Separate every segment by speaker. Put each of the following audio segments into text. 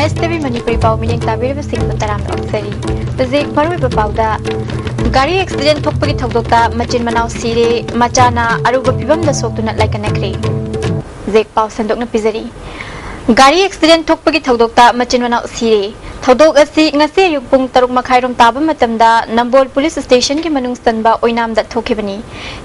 Speaker 1: ISTV Manipuri pau mining tabir sing taram oksari Pazik marui bapauda Gari accident thokpagi thokdokta machin manau sire machana aruba pibam da soktuna laikanakri Zik pau sandokna pizari Gari accident thokpagi thokdokta machin manau sire Thodok asi ngasi yupung taruk makhairom taba matamda Nambol Police Station ki manung stanba oinam da thokibani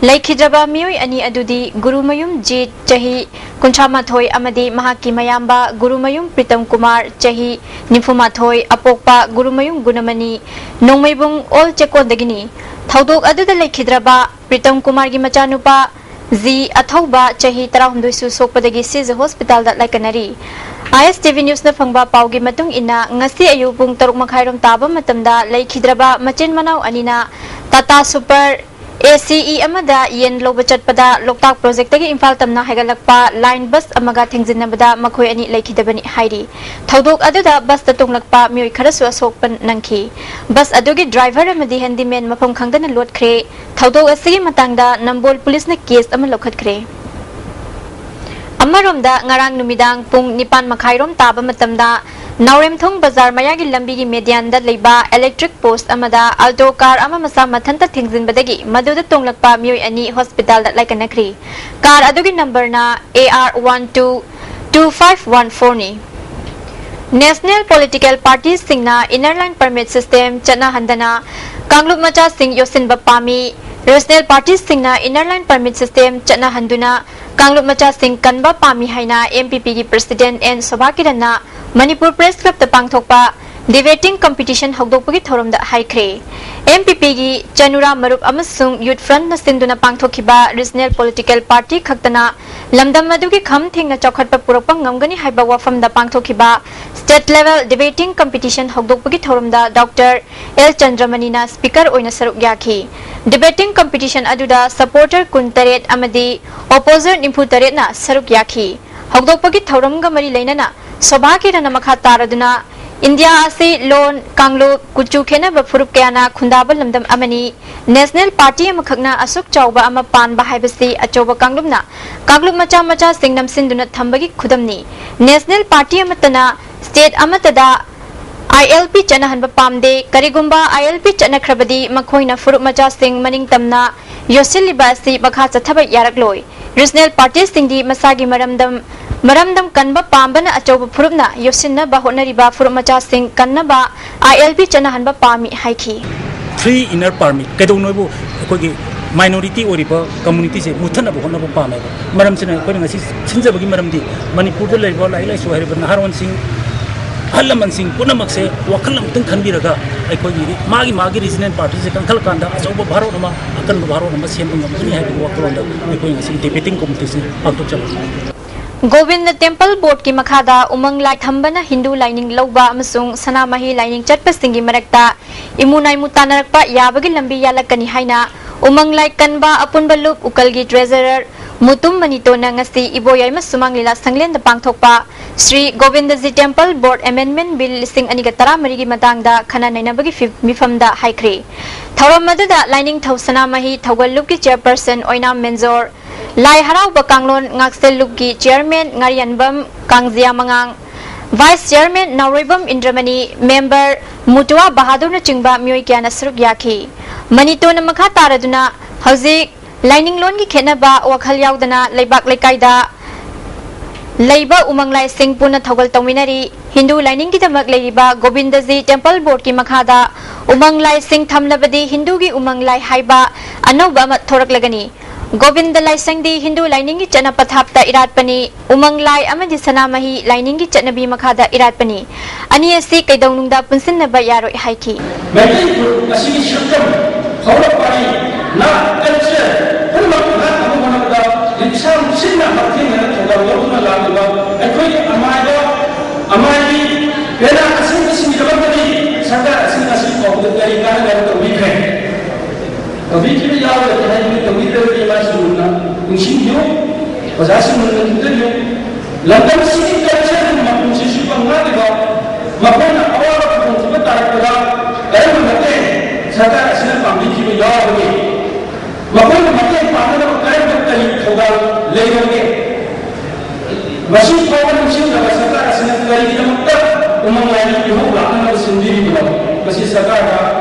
Speaker 1: Laikhidraba mioi ani adudi Gurumayum Jit chahi Kunchamathoi amadi mahaki mayamba Gurumayum Pritam Kumar chahi Nimfumathoi apokpa Gurumayum Gunamani Nongmaibung all chekondagini Thodok aduda laikhidraba Pritam Kumar gi machanupa Zi athauba chahi tarahumdoi su sokpadagi siz hospital da laikanari ISTV News na fangba paugi matung ina ngasi ayu pung taruk makhairom taba matamda laikhidraba machin manau anina Tata Super ACE amada yen loba chatpada Loktak project tagi Imphal tamna haigalakpa line bus amaga thengjinnabada makhoi ani laikhidabani hairi Thodok aduda bus ta tunglakpa mioi kharasu asokpan nangki bus adugi driver amadi handyman mafam khangdana lotkhre Thodok asigi matangda Nambol Police na case ama lokhatkre Amaromda ngarang numidang pung nipan makhairom taba matamda Nauremthong Bazar mayagi lambi gi medianda leiba electric post amada alto car ama masa mathanta thingzinbadagi maduda tonglakpa mioi ani hospital da laikanakri car adugi number na AR122514 ni National Political Parties singna inner line permit system chana handana Kanglup macha sing yosin bapami National Parties singna inner line permit system chana handuna Kanglup macha sing kanba pami haina MPP gi president and sobhakirana Manipur Press Club ta pangthokpa debating competition hogdokpagi thoromda haikre MPP gi Chanura Marup amasung Youth Front na sinduna pangthokhiba regional political party khaktana lamdam madugi kham thingna chokhatpa puropang ngamgani haiba wafamda pangthokhiba state level debating competition hogdokpagi thoromda Dr. L Chandramani na speaker oina saruk yakhi debating competition aduda supporter kuntaret amadi opposer nimpu taret na saruk yakhi hogdokpagi thoramga mari leinana sobhakirana makha taraduna India asi loan kanglo kuchu khena ba furup kyana khundaba lamdam amani National Party amakhakna asuk chawba ama pan ba haibasi achoba kanglumna kanglum macha macha singnam sinduna thambagi khudamni National Party amatana state amatada ILP chana hanba pamde karigumba ILP chana khrabadi makhoina furup macha sing maning tamna yosiliba si bakha chathaba yarakloi Regional Party singdi masagi maramdam kanba pambana achoba furupna yosinna ba honariba furup macha sing kannaba ILP chana hanba pami haiki
Speaker 2: 3 inner permit kedongnoibu kogi minority oriba community se muthana bo honaba pamai maram sina ko ngasi sinjabagi maramdi manipur da laiba lai so hariba naharon sing halaman sing punamak se wakalam tung khanbiraga aikoi magi regional party se kankhal kanda achoba bharo nama akan bharo nama sembung ngani haibi wakalonda aikoi ngasi debating competition aktok chalo
Speaker 1: Govind Temple Board ki makhada umang lai thambana Hindu lining lauba amasung sanamahi lining chatpa singi marakta imunai mutanarakpa yabagi lambi yalakani haina umang lai kanba apunba lup ukalgi treasurer mutum manito na ngasi iboyai masumang lila sanglen da pangthokpa Sri Govindaji Temple Board Amendment Bill listing aniga taramari gi matangda khana nainabagi mifamda haikre thoram maduda lining thosana mahi thogal lup ki chairperson oina menjor Lai Harau Bakanglon Ngaksel Lubki Chairman Ngarianbam Kangjia Mangang Vice Chairman Nauribam Indramani Member Mutua Bahadur na chingba mioi kya na saruk yakhi Manito na makha taraduna hauzik lining loan ki khenaba wakhal yaudana leibak lekaida leiba umanglai singpuna thogal tawinari Hindu lining ki tamak leiba Govindaji Temple Board ki makhada umanglai sing thamlabadi Hindu gi umanglai haiba anoba ma thorak lagani Govinda Lai Sangdi Hindu lining ki chana pathapta iratpani umang lai amadi sanamahi lining ki chanabi makhada iratpani ani asi kaidongnungda punsinna ba yaroi haiki
Speaker 3: Manipur asigi shakam hawlapani na culture purmak na amumanada insam sinna hathina thoda yawna lagba akoi amai pena asing asing jabani sada asing qawda kari kana to wikhe to wikhe yawa to wikhe Sunna, Inshinyo, was asking the London City culture and Mapushi Pangadiba, Mapona, all of the Tarakura, Evan, Sata, Sinapam, Yahweh, Mapona, Mapana, Togal, Lego, Machine Power and Children, Sata, Sinapam, umang lain ibu belakang sendiri belum masih sekarang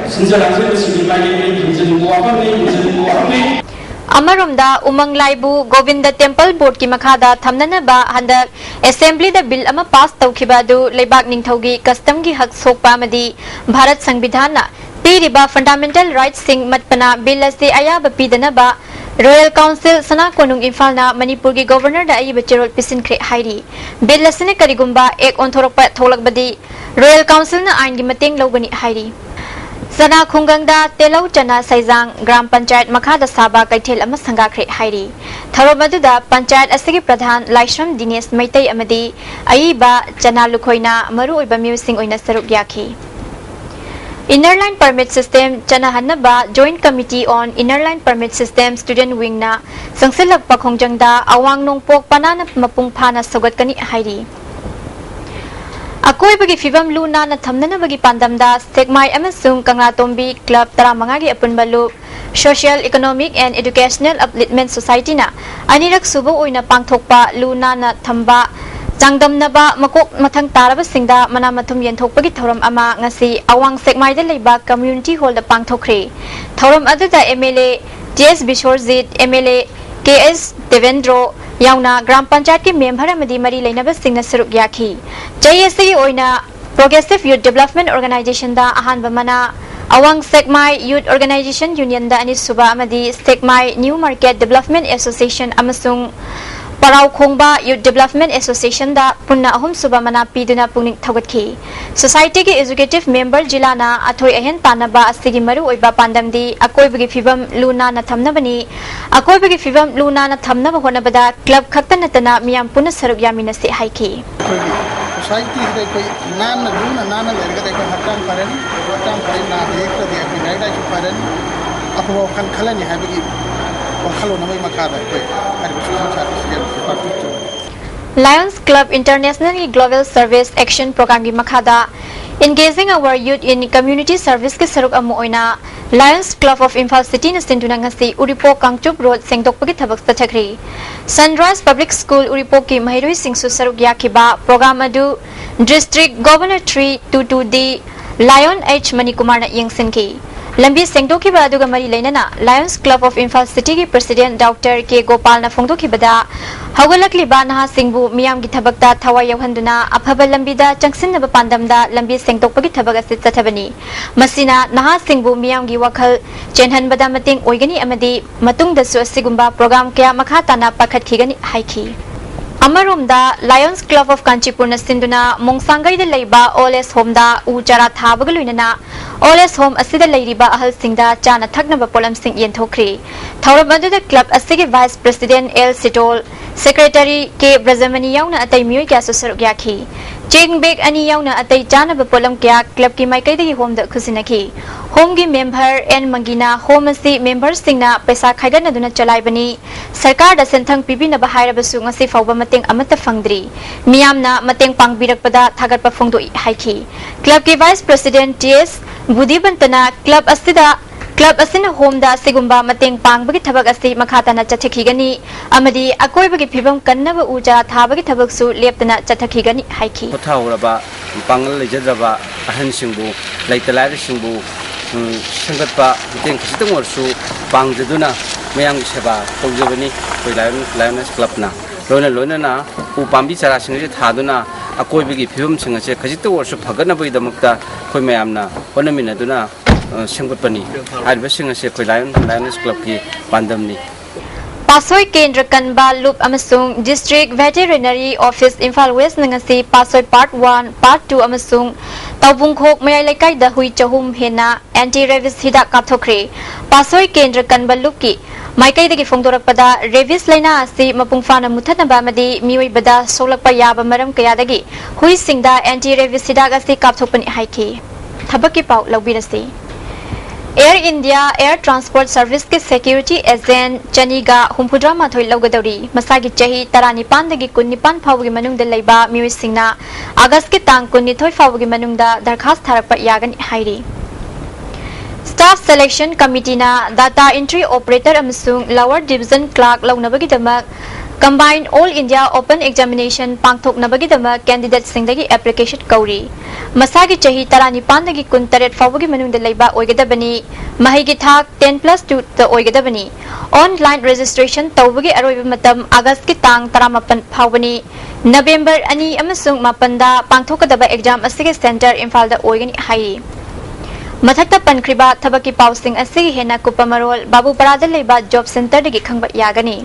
Speaker 3: senjalan saya sendiri lagi menjadi muapan.
Speaker 1: Amaromda umang laibu Govinda Temple Board ki makhada thamnana ba handak assembly da bill ama pass tawkhibadu leibak ningthogi custom gi hak sokpa madi Bharat Sanvidhan na piriba fundamental rights sing matpana bill ase ayaba pidana ba Royal Council sana konung Imphal na Manipur gi governor da ayi bachirol pisin khre hairi bill asine karigumba ek onthorokpa tholakbadi Royal Council na ain gi mateng logani hairi Sana Khungangda Telau Chana Saizang Gram Panchayat Makhada Saba Kaithel ama sangakre hairi Tharomaduda Panchayat asigi Pradhan Laishram Dinesh Maitai amadi Aiba Chana Lukhoina maru oiba miusing oina saruk yaki Inner Line Permit System Chana Hanaba Joint Committee on Inner Line Permit System Student Wing na Sangsilak Pakhongjangda Awang Nongpok Panana Mapungphana Sogat kani hairi Akoi bagi fibam luna na thamnana bagi pandamda Stegmai amasung Kanglatombi Club Taramangagi Apunbalu Social Economic and Educational Upliftment Society na anirak subo oina pangthokpa luna na thamba Jangdamnaba makok mathang taraba singda manamathum yenthokpagi thoram ama ngasi awang Stegmai da leiba community hall da pangthokre thoram aduda MLA JS Bishorjit MLA KS Devendro Yauna Gram Panchayat ki member amadi mari leinaba singna saruk yaki JSC oina Progressive Youth Development Organization da ahan bamana Awang Stegmai Youth Organization Union da ani suba amadi Stegmai New Market Development Association amasung Parau Khongba Youth Development Association da punna ahum suba mana piduna pungning thogatki Society ki executive member jilana athoi ahen tanaba asigi maru oiba pandamdi akoibagi fibam luna na thamnabani akoibagi fibam luna na thamnaba honabada club khakta natana miyam punna saruk yamina se haiki
Speaker 4: Society is koi nan luna nan lerga de hatam paran na ekta de naida chu paran apo kan khalani habigi khalo namai makada koi
Speaker 1: Lions Club International Global Service Action Program gi makhada engaging our youth in community service ke saruk amu oina Lions Club of Imphal City na sinduna ngasi Uripo Kangchup Road sengtokpagi thabak tathakri Sunrise Public School Uripo ki mahiroi singsu saruk yakiba program adu District Governor 322D Lion H Manikumar na yengsinki Lambi Sengdoki Baduga Mari Lenana, Lions Club of Imphal City ki President Dr. K. Gopal na Fongdoki Bada, Hawalakli Banaha Singbu Miyam Gitabakta Tawa Yohanduna, Apaba Lambida, Changsin Naba Pandamda, Lambi Sengdokpagi Tabagasit Satabani, Masina, Naha Singbu Miyam Giwakal, Jenhan Bada Mating Oigani Amadi, Matung da Sigumba Program Kaya Makhatana Pakat Kigani Haiki. Amaromda Lions Club of Kanchipur na sinduna Mongsangai de Leiba Oles Home da Ujara Thabagaluinana Oles Home asida Leiriba Ahal Singda Chana Thagnaba Polam Sing Yenthokri Thaurabadu the club asigi Vice President L Sitol Secretary K Brazamani Yauna Atay Mui Kya Susaruk Yaki Cheng Beg Ani Yauna Atay Chana Bapolam Kya Club Ki Maikai de Home da Kusinaki Home gi member N Mangina Home asi member Singna Pesa Khaigan Aduna Chalai Bani Sarkar da Senthang Pibi na Bahira Basu ngasi Fawba Mateng Amata Fangdri Miyamna Mateng Pangbirakpada Thagat Pa Fongdo Haiki Club ki Vice President TS Budi Bantana Club Asina Home da Sigumba Mateng Pangbagi Thabak Asi Makhatana Chathakigani Amadi Akoibagi Pibam Kannaba Uja Thabagi Thabaksu Leptana Chathakigani Haiki
Speaker 5: Pothauraba Pangal Lejadraba Ahan Singbu Laitalai Singbu Sangatpa Mateng Kisitang Warsu Pangjaduna Mayang Seba Tawjabani Lions Club na Lona na Upambi Chara Singri Thaduna Akoibagi Pibam Singase Kisitang Warsu Phagana Baidamakta Koi Mayamna Honaminaduna Singapani Adversing a Lions Club ki Pandamni
Speaker 1: Pasoi Kendra Kanba Loop Amasung District Veterinary Office Imphal West Nangasi Pasoi Part 1 Part 2 Amasung Taubungkhok Mayai Laikai da Hui Chahum Hena Anti-Rabies Hidak Kapthokre Pasoi Kendra Kanba Loop ki Maikai dagi Fongdorakpada Rabies Laina asi Mapungfana Muthanaba Madi Miwi Bada Solakpa Yaba Maram Kayadagi Hui Singda Anti-Rabies Hidak asi Kapthokpani Haiki Thabaki Pau Laubirasi Air India Air Transport Service ke Security Agent Chaniga Humpudra Mathoi Laugadori Masagi Chahi Tarani Pandagi Kunnipan Phawgi Manungda Leiba Miwi Singna August ke Tang Kunnithoi Phawgi Manungda Darkhas Tharakpa Yagan Hairi Staff Selection Committee na Data Entry Operator amasung Lower Division Clerk Launabagi Damak Combined All India Open Examination Pangthoknabagidama candidate singdagi application kauri. Masagi chahi tarani pandagi kuntaret fawagi manungda laiba oigadabani. Mahigi thak 10+2 ta oigadabani. Online registration tawbagi aroiba matam August ki tang 18 phawani. November ani amasung mapanda pangthokadaba exam asige center Imphal da oigani hai. Mathakta pankriba thabaki pausing asige hena kupamarol Babu Parada laiba job center dagi khangba yagani.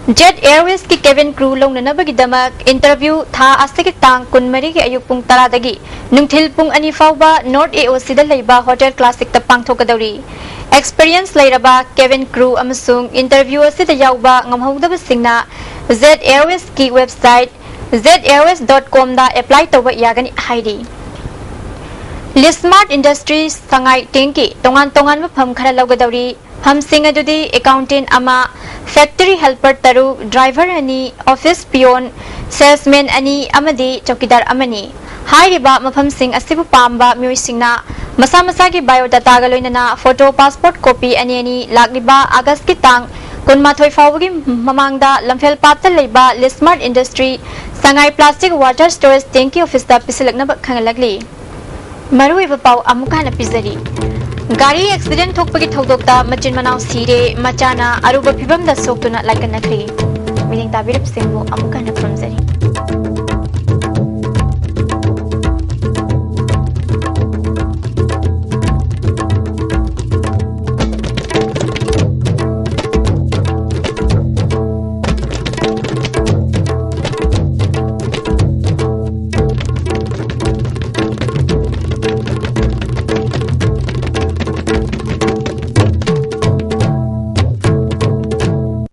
Speaker 1: Jet Airways की cabin crew लोग ननबगी दमक interview था आस्तिक तांग कुनमरी के अयुक पुंग तरादगी नुंगथिल पुंग अनि फाउबा north AOC दा लैबा hotel Classic ता पांगथोकदौरी experience लैरबा cabin crew अमसुंग इंटरव्यू असिदा याउबा ngamhogdaba singna Jet Airways की वेबसाइट zetairways.com दा अप्लाई तौबा यागनी हाइडी Lismart Industries संगाई टेंकी तोंगान तोंगान मफम खरा लौगदौरी हम सिंग अदुदी अकाउंटेंट अमा फैक्ट्री हेल्पर तरु ड्राइवर अनि ऑफिस पियोन सेल्समैन अनि अमदी चौकीदार अमनी हाइरिबा मफम सिंग असिबु पाम्बा म्योई सिंगना मसा मसा की बायोडाटा गा लोइनना फोटो पासपोर्ट कॉपी अनि अनि लागिबा अगस्त की तांग कुनमाथोय फावगी ममांगदा लमफेल पात लेबा Lismart industry Sangai plastic water storage टैंकी ऑफिस दा पिसलकना खंगलगली मरुइबा पाव अमुकाना पिजरी गाड़ी एक्सीडेंट थोकपगी थौदोकता मचिन मनाव सिरे मचाना अरुबा फिबमदा सोक्तुना लाइकनखरी मिनिंग ताबिरब सिंगबो अमुकाना फ्रमजरी